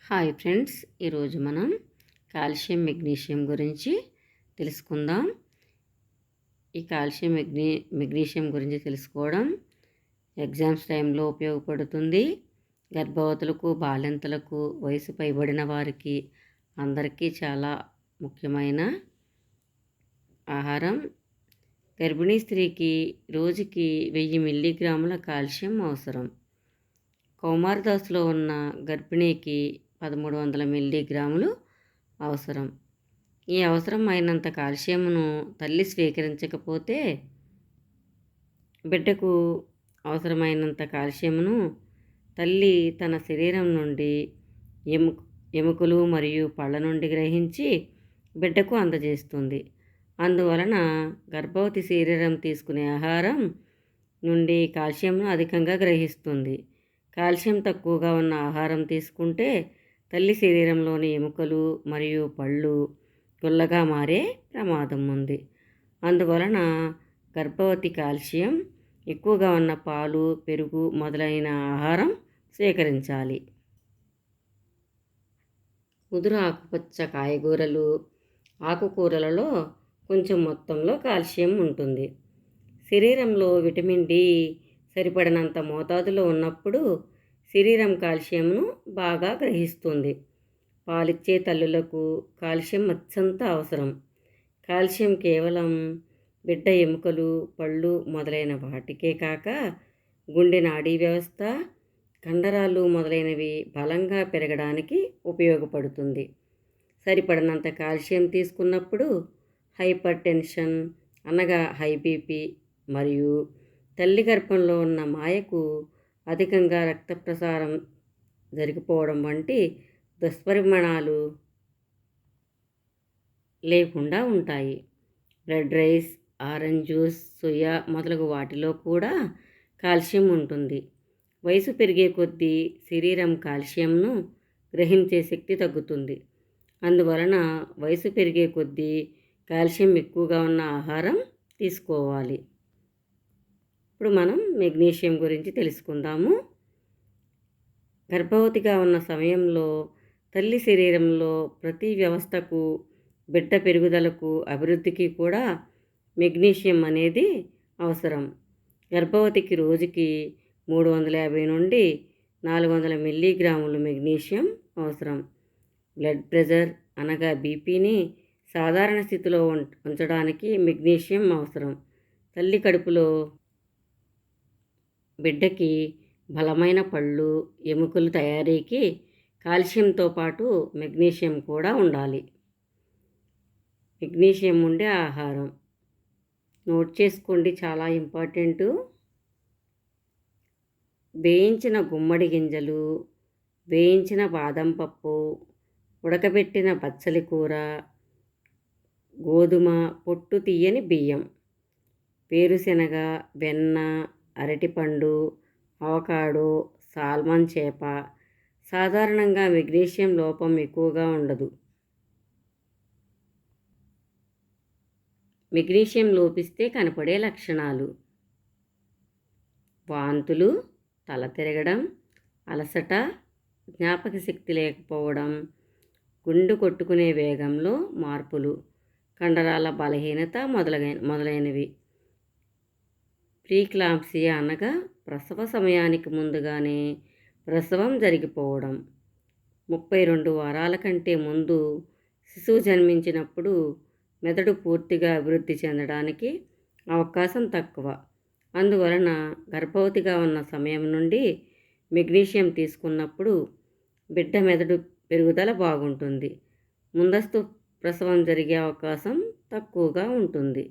Hi friends, ఈరోజు మనం calcium magnesium గురించి తెలుసుకుందాం. ఈ కాల్షియం మెగ్నీషియం గురించి తెలుసుకోవడం ఎగ్జామ్స్ టైంలో ఉపయోగపడుతుంది. గర్భవతులకు, బాలింతలకు, వయసు పైబడిన వారికి అందరికీ చాలా ముఖ్యమైన ఆహారం. గర్భిణీ స్త్రీకి రోజుకి 1000 మిల్లీగ్రాముల కాల్షియం అవసరం. కౌమారదశలో ఉన్న గర్భిణీకి 1300 మిల్లీగ్రాములు అవసరం. ఈ అవసరం అయినంత కాల్షియంను తల్లి స్వీకరించకపోతే బిడ్డకు అవసరమైనంత కాల్షియంను తల్లి తన శరీరం నుండి ఎముకలు మరియు పళ్ళ నుండి గ్రహించి బిడ్డకు అందజేస్తుంది. అందువలన గర్భవతి శరీరం తీసుకునే ఆహారం నుండి కాల్షియంను అధికంగా గ్రహిస్తుంది. కాల్షియం తక్కువగా ఉన్న ఆహారం తీసుకుంటే తల్లి శరీరంలోని ఎముకలు మరియు పళ్ళు గుల్లగా మారే ప్రమాదం ఉంది. అందువలన గర్భవతి కాల్షియం ఎక్కువగా ఉన్న పాలు, పెరుగు మొదలైన ఆహారం స్వీకరించాలి. ముదురు ఆకుపచ్చ కాయగూరలు, ఆకుకూరలలో కొంచెం మొత్తంలో కాల్షియం ఉంటుంది. శరీరంలో విటమిన్ డి సరిపడినంత మోతాదులో ఉన్నప్పుడు శరీరం కాల్షియంను బాగా గ్రహిస్తుంది. పాలిచ్చే తల్లులకు కాల్షియం అత్యంత అవసరం. కాల్షియం కేవలం బిడ్డ ఎముకలు, పళ్ళు మొదలైన వాటికే కాక గుండె నాడీ వ్యవస్థ, కండరాలు మొదలైనవి బలంగా పెరగడానికి ఉపయోగపడుతుంది. సరిపడినంత కాల్షియం తీసుకున్నప్పుడు హైపర్ టెన్షన్ అనగా హై బీపీ మరియు తల్లి గర్భంలో ఉన్న మాయకు అధికంగా రక్త ప్రసారం జరిగిపోవడం వంటి దుష్పరిణామాలు లేకుండా ఉంటాయి. Blood rice, orange juice, soya మొదలగు వాటిలో కూడా కాల్షియం ఉంటుంది. వయసు పెరిగే కొద్దీ శరీరం కాల్షియంను గ్రహించే శక్తి తగ్గుతుంది. అందువలన వయసు పెరిగే కొద్దీ కాల్షియం ఎక్కువగా ఉన్న ఆహారం తీసుకోవాలి. ఇప్పుడు మనం మెగ్నీషియం గురించి తెలుసుకుందాము. గర్భవతిగా ఉన్న సమయంలో తల్లి శరీరంలో ప్రతి వ్యవస్థకు, బిడ్డ పెరుగుదలకు, అభివృద్ధికి కూడా మెగ్నీషియం అనేది అవసరం. గర్భవతికి రోజుకి 350 నుండి 400 మిల్లీగ్రాములు మెగ్నీషియం అవసరం. బ్లడ్ ప్రెషర్ అనగా బీపీని సాధారణ స్థితిలో ఉంచడానికి మెగ్నీషియం అవసరం. తల్లి కడుపులో బిడ్డకి బలమైన పళ్ళు, ఎముకలు తయారీకి కాల్షియంతో పాటు మెగ్నీషియం కూడా ఉండాలి. మెగ్నీషియం ఉండే ఆహారం నోట్ చేసుకోండి, చాలా ఇంపార్టెంటు. వేయించిన గుమ్మడి గింజలు, వేయించిన బాదం పప్పు, ఉడకబెట్టిన బచ్చలి కూర, గోధుమ పొట్టు తీయని బియ్యం, వేరుశెనగ, వెన్న, అరటిపండు, అవకాడో, సాల్మన్ చేప. సాధారణంగా మెగ్నీషియం లోపం ఎక్కువగా ఉండదు. మెగ్నీషియం లోపిస్తే కనపడే లక్షణాలు: వాంతులు, తల తిరగడం, అలసట, జ్ఞాపక శక్తి లేకపోవడం, గుండె కొట్టుకునే వేగంలో మార్పులు, కండరాల బలహీనత మొదలైనవి. ప్రీక్లాంప్సియా అనగా ప్రసవ సమయానికి ముందుగానే ప్రసవం జరిగిపోవడం. 32 వారాల కంటే ముందు శిశువు జన్మించినప్పుడు మెదడు పూర్తిగా అభివృద్ధి చెందడానికి అవకాశం తక్కువ. అందువలన గర్భవతిగా ఉన్న సమయం నుండి మెగ్నీషియం తీసుకున్నప్పుడు బిడ్డ మెదడు పెరుగుదల బాగుంటుంది. ముందస్తు ప్రసవం జరిగే అవకాశం తక్కువగా ఉంటుంది.